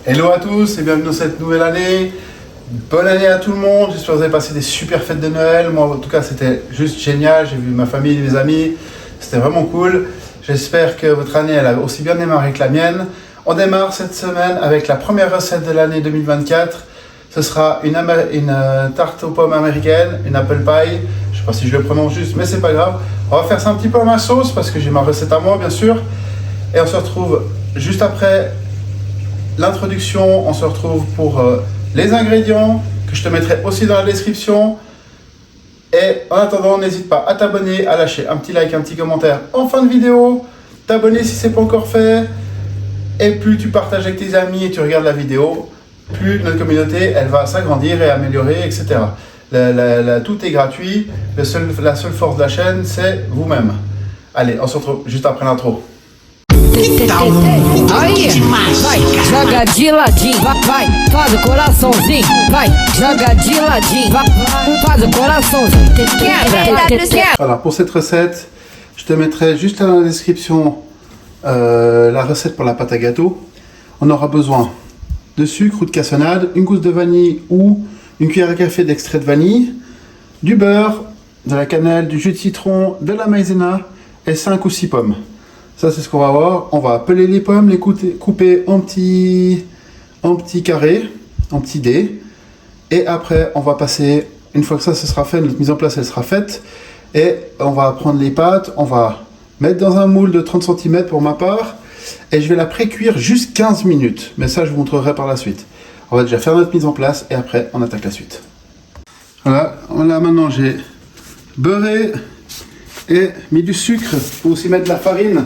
Hello à tous et bienvenue dans cette nouvelle année. Bonne année à tout le monde, j'espère que vous avez passé des super fêtes de Noël. Moi en tout cas c'était juste génial, j'ai vu ma famille, mes amis, c'était vraiment cool. J'espère que votre année elle a aussi bien démarré que la mienne. On démarre cette semaine avec la première recette de l'année 2024. Ce sera une tarte aux pommes américaine, une apple pie. Je ne sais pas si je le prononce juste, mais c'est pas grave. On va faire ça un petit peu à ma sauce parce que j'ai ma recette à moi bien sûr. Et on se retrouve juste après l'introduction, on se retrouve pour les ingrédients que je te mettrai aussi dans la description. Et en attendant, n'hésite pas à t'abonner, à lâcher un petit like, un petit commentaire en fin de vidéo, t'abonner si ce n'est pas encore fait. Et plus tu partages avec tes amis et tu regardes la vidéo, plus notre communauté elle va s'agrandir et améliorer, etc. Tout est gratuit, la seule force de la chaîne c'est vous-même. Allez, on se retrouve juste après l'intro. Aí, vai, joga de ladinho, vai, faz o coraçãozinho, vai, joga de ladinho, vai, faz o coraçãozinho, quebra. Voilà, pour cette recette, je te mettrai juste dans la description la recette pour la pâte à gâteau. On aura besoin de sucre ou de cassonade, une gousse de vanille ou une cuillère à café d'extrait de vanille, du beurre, de la cannelle, du jus de citron, de la maïzena et 5 ou 6 pommes. Ça c'est ce qu'on va avoir. On va peler les pommes, les couper en petits carrés, en petits dés. Et après on va passer, une fois que ça sera fait, notre mise en place elle sera faite. Et on va prendre les pâtes, on va mettre dans un moule de 30 cm pour ma part. Et je vais la pré-cuire juste 15 minutes. Mais ça je vous montrerai par la suite. On va déjà faire notre mise en place et après on attaque la suite. Voilà, là maintenant j'ai beurré et mis du sucre. Il faut aussi mettre de la farine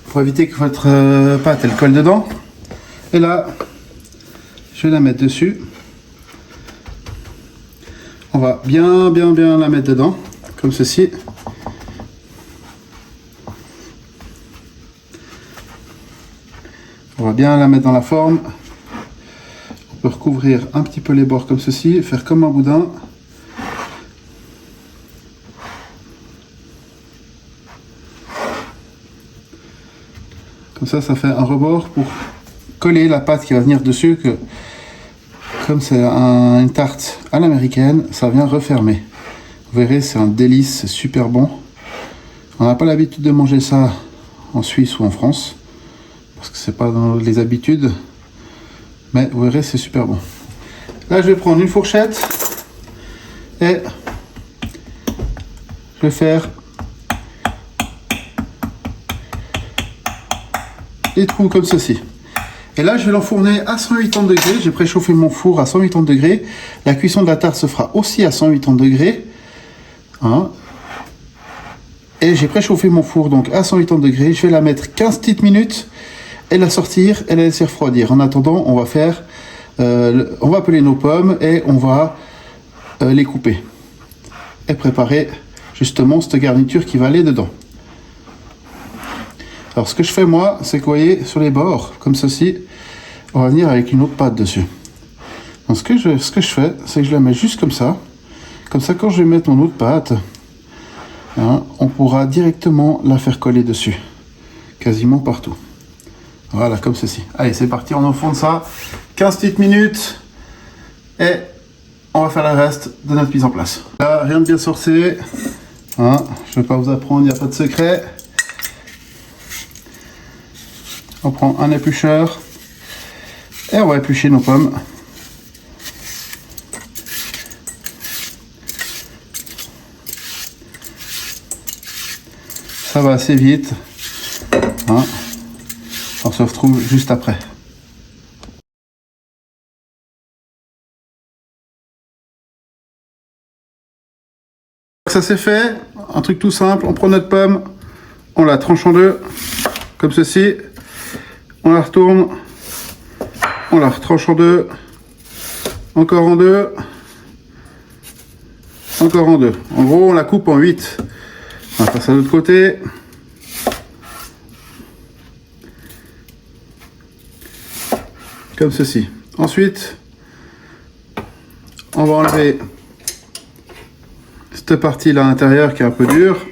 pour éviter que votre pâte elle colle dedans. Et là, je vais la mettre dessus. On va bien la mettre dedans, comme ceci. On va bien la mettre dans la forme. On peut recouvrir un petit peu les bords comme ceci, faire comme un boudin. Comme ça fait un rebord pour coller la pâte qui va venir dessus, que comme c'est une tarte à l'américaine, ça vient refermer. Vous verrez, c'est un délice, c'est super bon. On n'a pas l'habitude de manger ça en Suisse ou en France, parce que c'est pas dans les habitudes, mais vous verrez, c'est super bon. Là, je vais prendre une fourchette et je vais faire des trous comme ceci. Et là je vais l'enfourner à 180 degrés. J'ai préchauffé mon four à 180 degrés. La cuisson de la tarte se fera aussi à 180 degrés. Hein. Et j'ai préchauffé mon four donc à 180 degrés. Je vais la mettre 15 petites minutes et la sortir et la laisser refroidir. En attendant, on va faire on va peler nos pommes et on va les couper et préparer justement cette garniture qui va aller dedans. Alors ce que je fais moi, c'est que vous voyez sur les bords, comme ceci, on va venir avec une autre pâte dessus. Donc ce que je fais, c'est que je la mets juste comme ça. Comme ça, quand je vais mettre mon autre pâte, hein, on pourra directement la faire coller dessus. Quasiment partout. Voilà, comme ceci. Allez, c'est parti, on enfourne ça. 15 petites minutes. Et on va faire le reste de notre mise en place. Là, rien de bien sorcier. Hein, je ne vais pas vous apprendre, il n'y a pas de secret. On prend un éplucheur et on va éplucher nos pommes. Ça va assez vite. Hein. On se retrouve juste après. Ça c'est fait. Un truc tout simple. On prend notre pomme, on la tranche en deux, comme ceci. On la retourne, on la retranche en deux, encore en deux, encore en deux. En gros, on la coupe en 8. On va faire ça de l'autre côté. Comme ceci. Ensuite, on va enlever cette partie-là à l'intérieur qui est un peu dure.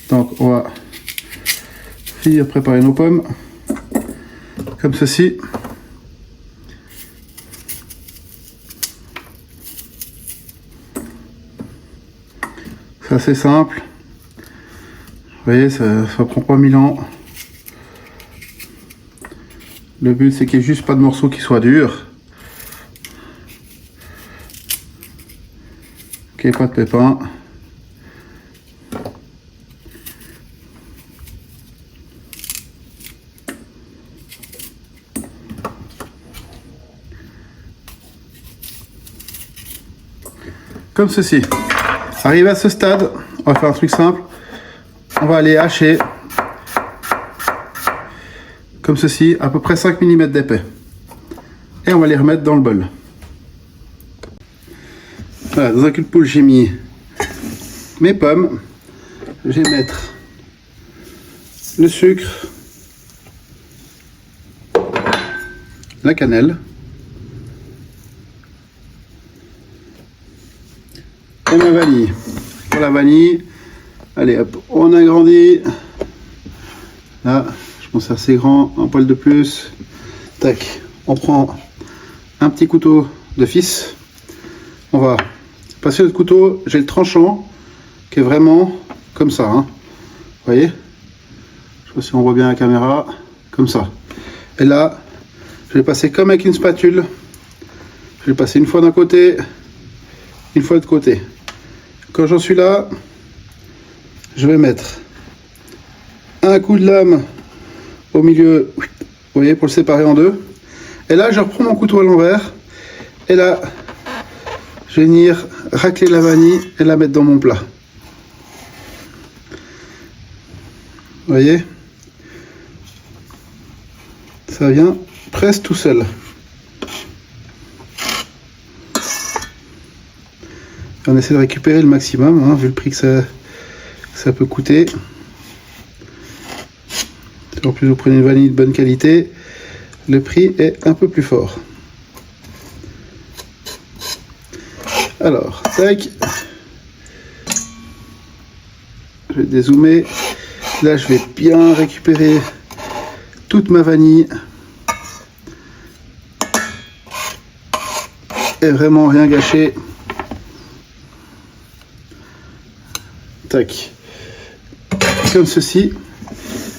Donc, on va finir de préparer nos pommes. comme ceci. C'est assez simple. Vous voyez, ça prend pas 1000 ans. Le but, c'est qu'il n'y ait juste pas de morceaux qui soient durs. Qu'il n'y ait pas de pépins. Comme ceci. Arrivé à ce stade, on va faire un truc simple. On va aller hacher, comme ceci, à peu près 5 mm d'épais. Et on va les remettre dans le bol. Voilà, dans un cul de poule, j'ai mis mes pommes. Je vais mettre le sucre, la cannelle, et ma vanille. Pour la vanille, allez hop, on agrandit. Là, je pense assez grand, un poil de plus. Tac, on prend un petit couteau de fils. On va passer le couteau, j'ai le tranchant qui est vraiment comme ça. Hein. Vous voyez? Je sais pas si on voit bien la caméra, comme ça. Et là, je vais passer comme avec une spatule. Je vais passer une fois d'un côté, une fois de l'autre côté. Quand j'en suis là, je vais mettre un coup de lame au milieu, vous voyez, pour le séparer en deux. Et là, je reprends mon couteau à l'envers. Et là, je vais venir racler la vanille et la mettre dans mon plat. Vous voyez? Ça vient presque tout seul. On essaie de récupérer le maximum, hein, vu le prix que ça peut coûter. En plus, vous prenez une vanille de bonne qualité, le prix est un peu plus fort. Alors, tac. Je vais dézoomer. Là, je vais bien récupérer toute ma vanille. Et vraiment rien gâcher. Tac. Comme ceci.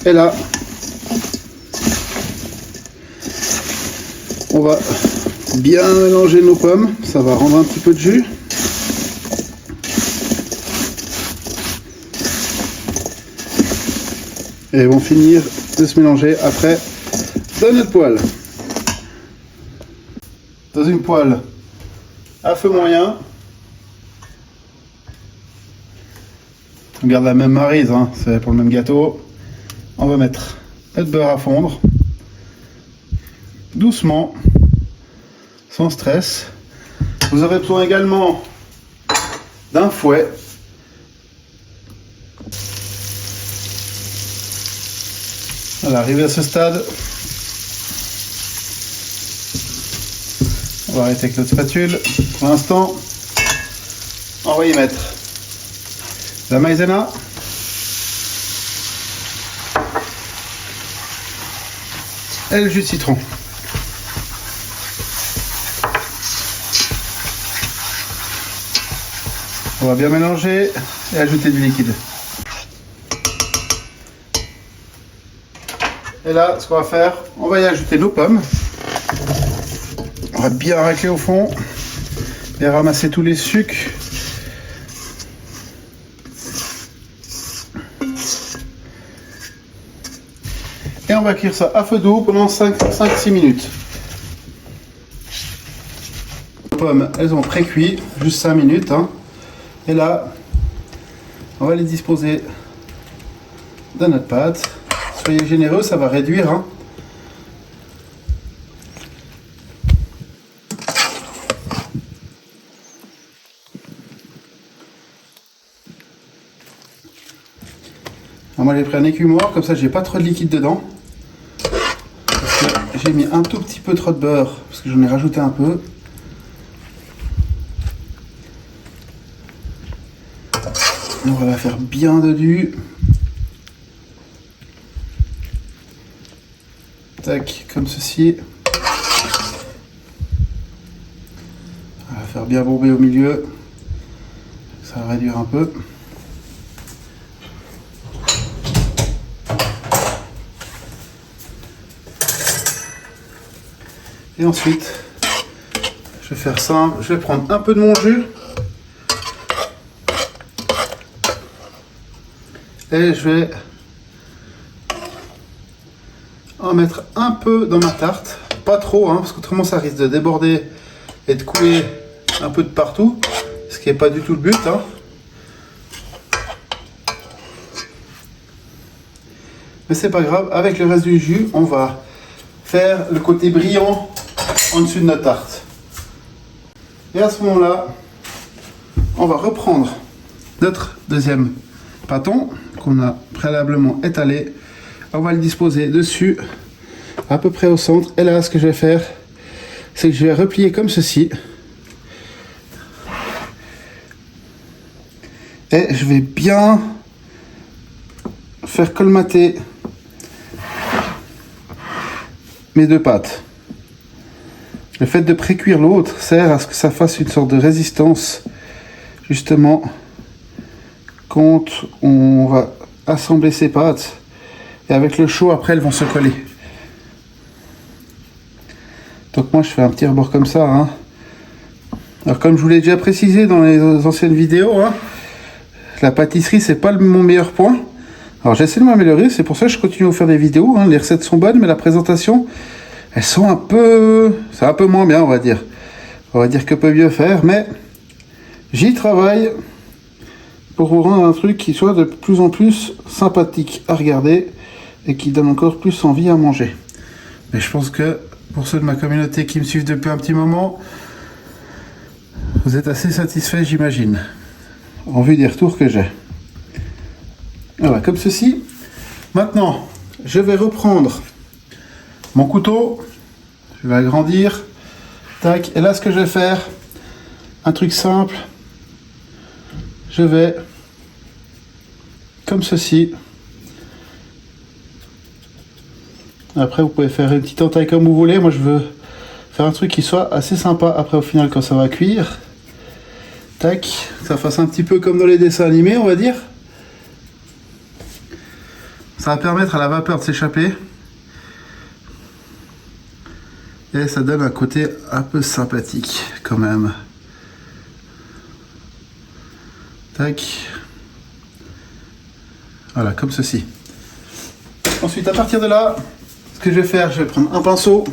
Et là, on va bien mélanger nos pommes. Ça va rendre un petit peu de jus. Et elles vont finir de se mélanger après dans notre poêle. Dans une poêle à feu moyen. On garde la même maryse, hein, c'est pour le même gâteau. On va mettre notre beurre à fondre. Doucement, sans stress. Vous aurez besoin également d'un fouet. Voilà, arrivé à ce stade, on va arrêter avec notre spatule. Pour l'instant, on va y mettre la maïzena, et le jus de citron. On va bien mélanger et ajouter du liquide. Et là, ce qu'on va faire, on va y ajouter nos pommes. On va bien racler au fond et ramasser tous les sucres. Et on va cuire ça à feu doux pendant 5-6 minutes. Les pommes, elles ont pré-cuit, juste 5 minutes. Hein. Et là, on va les disposer dans notre pâte. Soyez généreux, ça va réduire. Hein. Alors moi j'ai pris un écumoire, comme ça j'ai pas trop de liquide dedans. J'ai mis un tout petit peu trop de beurre, parce que j'en ai rajouté un peu. On va la faire bien dodu. Tac, comme ceci. On va faire bien bourber au milieu. Ça va réduire un peu. Et ensuite, je vais faire simple. Je vais prendre un peu de mon jus. Et je vais en mettre un peu dans ma tarte. Pas trop, hein, parce qu'autrement ça risque de déborder et de couler un peu de partout. Ce qui n'est pas du tout le but. Hein. Mais c'est pas grave, avec le reste du jus, on va faire le côté brillant en dessus de notre tarte. Et à ce moment-là, on va reprendre notre deuxième pâton qu'on a préalablement étalé. On va le disposer dessus, à peu près au centre. Et là, ce que je vais faire, c'est que je vais replier comme ceci. Et je vais bien faire colmater mes deux pâtes. Le fait de pré-cuire l'autre sert à ce que ça fasse une sorte de résistance, justement, quand on va assembler ces pâtes. Et avec le chaud, après, elles vont se coller. Donc moi, je fais un petit rebord comme ça. Hein. Alors, comme je vous l'ai déjà précisé dans les anciennes vidéos, hein, la pâtisserie, c'est pas mon meilleur point. Alors, j'essaie de m'améliorer. C'est pour ça que je continue à vous faire des vidéos. Hein. Les recettes sont bonnes, mais la présentation, elles sont un peu... C'est un peu moins bien, on va dire. On va dire que peut mieux faire, mais j'y travaille pour vous rendre un truc qui soit de plus en plus sympathique à regarder et qui donne encore plus envie à manger. Mais je pense que pour ceux de ma communauté qui me suivent depuis un petit moment, vous êtes assez satisfaits, j'imagine, en vue des retours que j'ai. Voilà, comme ceci. Maintenant, je vais reprendre mon couteau, je vais agrandir, tac, et là ce que je vais faire, un truc simple, je vais, comme ceci, après vous pouvez faire une petite entaille comme vous voulez, moi je veux faire un truc qui soit assez sympa après au final quand ça va cuire, tac, que ça fasse un petit peu comme dans les dessins animés on va dire, ça va permettre à la vapeur de s'échapper. Et ça donne un côté un peu sympathique quand même. Tac. Voilà, comme ceci. Ensuite, à partir de là, ce que je vais faire, je vais prendre un pinceau.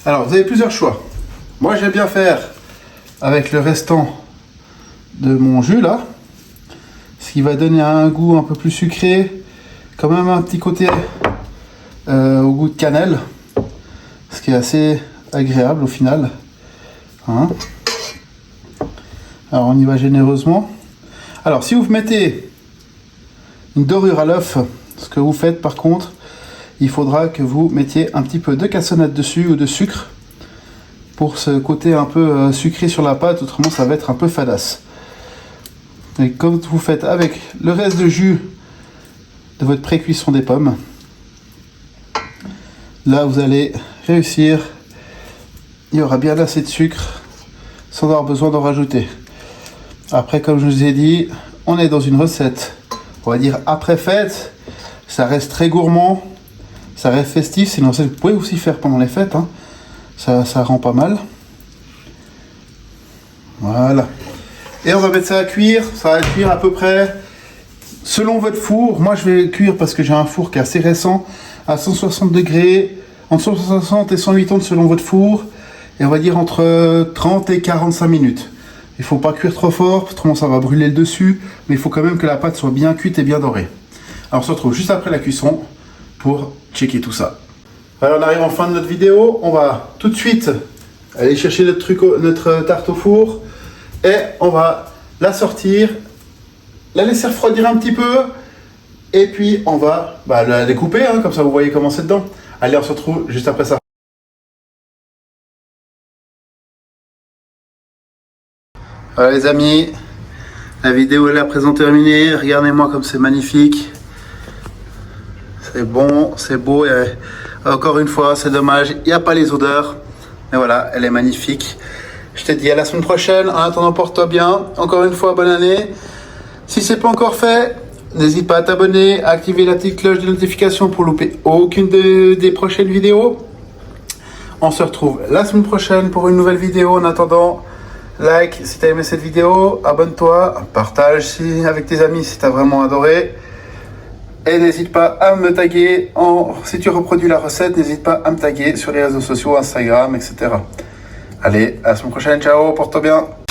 Alors, vous avez plusieurs choix. Moi, j'aime bien faire avec le restant de mon jus là. Ce qui va donner un goût un peu plus sucré. Quand même un petit côté au goût de cannelle. Ce qui est assez agréable au final. Hein. Alors on y va généreusement. Alors si vous mettez une dorure à l'œuf, ce que vous faites par contre, il faudra que vous mettiez un petit peu de cassonade dessus ou de sucre pour ce côté un peu sucré sur la pâte, autrement ça va être un peu fadasse. Et comme vous faites avec le reste de jus de votre pré-cuisson des pommes, là vous allez réussir, il y aura bien assez de sucre sans avoir besoin d'en rajouter. Après, comme je vous ai dit, on est dans une recette, on va dire après fête, ça reste très gourmand, ça reste festif, sinon vous pouvez aussi faire pendant les fêtes, hein. Ça rend pas mal. Voilà. Et on va mettre ça à cuire, ça va cuire à peu près selon votre four. Moi je vais cuire parce que j'ai un four qui est assez récent, à 160 degrés, entre 160 et 180 selon votre four, et on va dire entre 30 et 45 minutes. Il ne faut pas cuire trop fort, autrement ça va brûler le dessus, mais il faut quand même que la pâte soit bien cuite et bien dorée. Alors on se retrouve juste après la cuisson pour checker tout ça. Alors on arrive en fin de notre vidéo, on va tout de suite aller chercher notre tarte au four, et on va la sortir, la laisser refroidir un petit peu, et puis on va la découper, hein, comme ça vous voyez comment c'est dedans. Allez, on se retrouve juste après ça. Voilà les amis, la vidéo est là présent terminée. Regardez-moi comme c'est magnifique. c'est bon, c'est beau. Et encore une fois, c'est dommage, il n'y a pas les odeurs. Mais voilà, elle est magnifique. Je te dis à la semaine prochaine. En attendant, porte-toi bien. Encore une fois, bonne année. Si c'est pas encore fait, n'hésite pas à t'abonner, à activer la petite cloche de notification pour louper aucune des prochaines vidéos. On se retrouve la semaine prochaine pour une nouvelle vidéo. En attendant, like si tu as aimé cette vidéo, abonne-toi, partage avec tes amis si tu as vraiment adoré. Et n'hésite pas à me taguer, si tu reproduis la recette, n'hésite pas à me taguer sur les réseaux sociaux, Instagram, etc. Allez, à la semaine prochaine, ciao, porte-toi bien.